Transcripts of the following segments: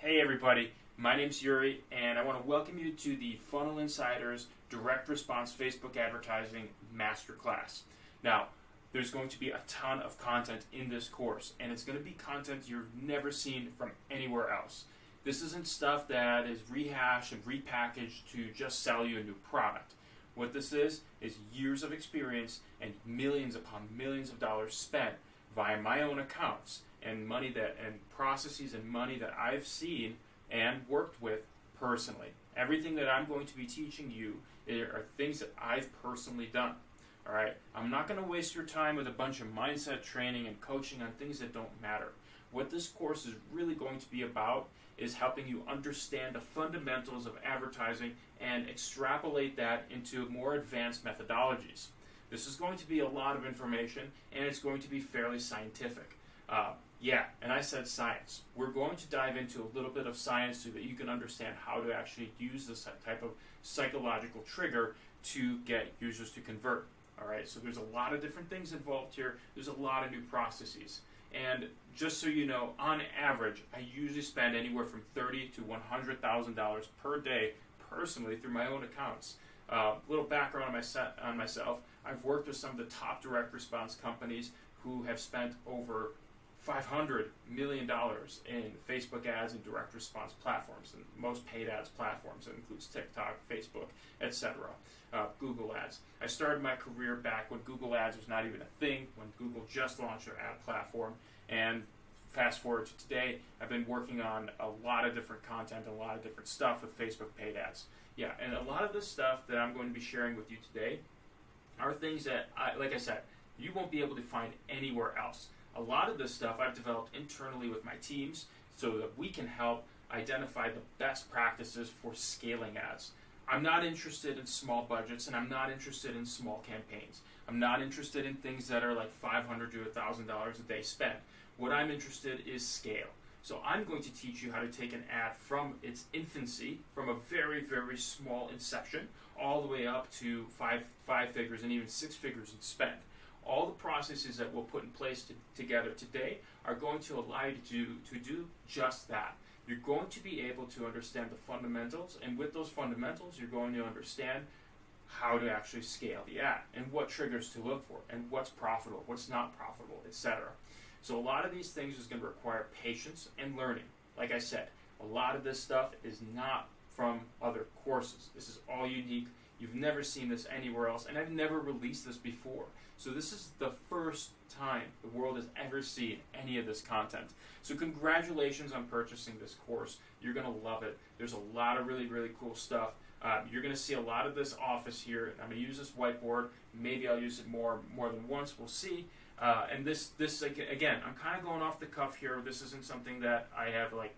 Hey everybody, my name's Yuri, and I want to welcome you to the Funnel Insiders Direct Response Facebook Advertising Masterclass. Now, there's going to be a ton of content in this course, and it's going to be content you've never seen from anywhere else. This isn't stuff that is rehashed and repackaged to just sell you a new product. What this is years of experience and millions upon millions of dollars spent via my own accounts and processes and money that I've seen and worked with personally. Everything that I'm going to be teaching you are things that I've personally done. All right, I'm not going to waste your time with a bunch of mindset training and coaching on things that don't matter. What this course is really going to be about is helping you understand the fundamentals of advertising and extrapolate that into more advanced methodologies. This is going to be a lot of information, and it's going to be fairly scientific. And I said science. We're going to dive into a little bit of science so that you can understand how to actually use this type of psychological trigger to get users to convert. All right, so there's a lot of different things involved here. There's a lot of new processes. And just so you know, on average, I usually spend anywhere from $30,000 to $100,000 per day personally through my own accounts. Little background on myself. I've worked with some of the top direct response companies who have spent over $500 million in Facebook ads and direct response platforms, and most paid ads platforms. That includes TikTok, Facebook, etc. Google ads. I started my career back when Google ads was not even a thing, when Google just launched their ad platform, and fast forward to today, I've been working on a lot of different content and a lot of different stuff with Facebook paid ads. Yeah, and a lot of the stuff that I'm going to be sharing with you today are things that, like I said, you won't be able to find anywhere else. A lot of this stuff I've developed internally with my teams so that we can help identify the best practices for scaling ads. I'm not interested in small budgets, and I'm not interested in small campaigns. I'm not interested in things that are like $500 to $1,000 a day spent. What I'm interested in is scale. So I'm going to teach you how to take an ad from its infancy, from a very, very small inception, all the way up to five figures and even six figures in spend. All the processes that we'll put in place together today are going to allow you to do just that. You're going to be able to understand the fundamentals, and with those fundamentals, you're going to understand how to actually scale the ad and what triggers to look for and what's profitable, what's not profitable, etc. So a lot of these things is going to require patience and learning. Like I said, a lot of this stuff is not from other courses. This is all unique. You've never seen this anywhere else, and I've never released this before. So this is the first time the world has ever seen any of this content. So congratulations on purchasing this course. You're going to love it. There's a lot of really, really cool stuff. You're going to see a lot of this office here. I'm going to use this whiteboard. Maybe I'll use it more than once. We'll see. And this again, I'm kind of going off the cuff here. This isn't something that I have like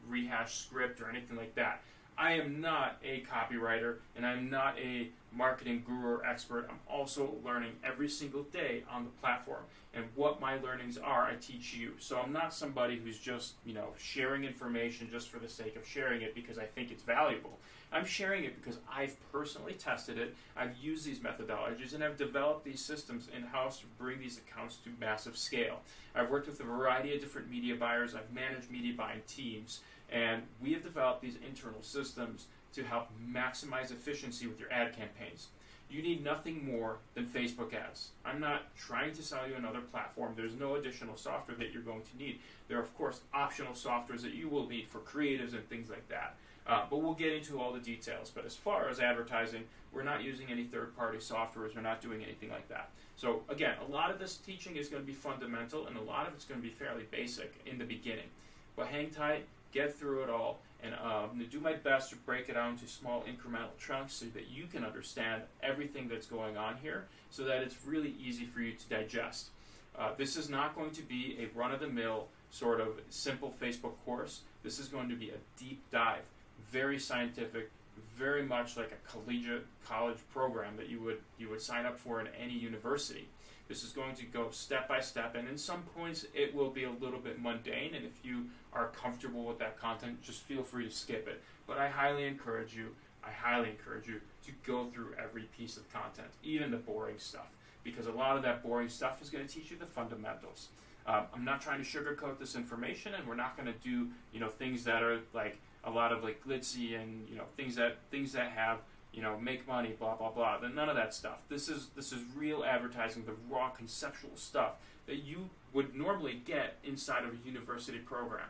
rehashed script or anything like that. I am not a copywriter, and I'm not a marketing guru or expert. I'm also learning every single day on the platform. And what my learnings are, I teach you. So I'm not somebody who's just, sharing information just for the sake of sharing it because I think it's valuable. I'm sharing it because I've personally tested it, I've used these methodologies, and I've developed these systems in-house to bring these accounts to massive scale. I've worked with a variety of different media buyers. I've managed media buying teams. And we have developed these internal systems to help maximize efficiency with your ad campaigns. You need nothing more than Facebook ads. I'm not trying to sell you another platform. There's no additional software that you're going to need. There are, of course, optional softwares that you will need for creatives and things like that. But we'll get into all the details. But as far as advertising, we're not using any third-party softwares. We're not doing anything like that. So, again, a lot of this teaching is going to be fundamental, and a lot of it's going to be fairly basic in the beginning. But hang tight. Get through it all, and I'm going to do my best to break it down into small incremental chunks so that you can understand everything that's going on here so that it's really easy for you to digest. This is not going to be a run-of-the-mill sort of simple Facebook course. This is going to be a deep dive, very scientific, very much like a collegiate college program that you would sign up for in any university. This is going to go step by step, and in some points it will be a little bit mundane, and if you are comfortable with that content, just feel free to skip it. But I highly encourage you to go through every piece of content, even the boring stuff, because a lot of that boring stuff is going to teach you the fundamentals. I'm not trying to sugarcoat this information, and we're not going to do things that are like a lot of like glitzy and things that have make money, blah blah blah. None of that stuff. This is real advertising, the raw conceptual stuff that you would normally get inside of a university program.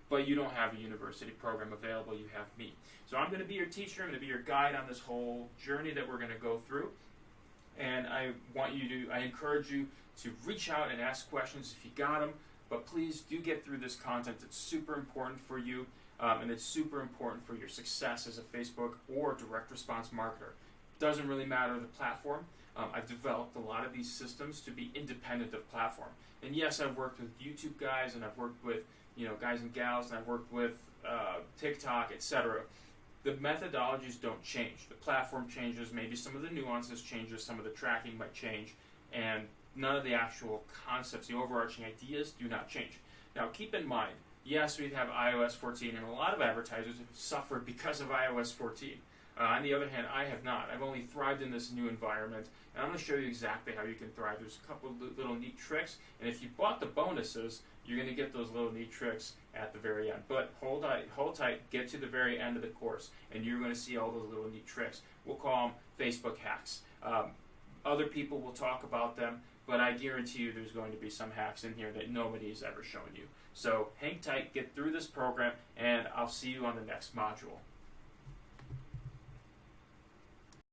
But you don't have a university program available, you have me. So I'm going to be your teacher, I'm going to be your guide on this whole journey that we're going to go through. And I encourage you to reach out and ask questions if you got them, but please do get through this content. It's super important for you, and it's super important for your success as a Facebook or direct response marketer. Doesn't really matter the platform. I've developed a lot of these systems to be independent of platform. And yes, I've worked with YouTube guys, and I've worked with guys and gals, and I've worked with TikTok, etc. The methodologies don't change. The platform changes, maybe some of the nuances changes, some of the tracking might change, and none of the actual concepts, the overarching ideas do not change. Now keep in mind, yes, we have iOS 14, and a lot of advertisers have suffered because of iOS 14. On the other hand, I have not. I've only thrived in this new environment, and I'm going to show you exactly how you can thrive. There's a couple of little neat tricks, and if you bought the bonuses, you're going to get those little neat tricks at the very end. But hold tight, get to the very end of the course, and you're going to see all those little neat tricks. We'll call them Facebook hacks. Other people will talk about them, but I guarantee you there's going to be some hacks in here that nobody has ever shown you. So hang tight, get through this program, and I'll see you on the next module.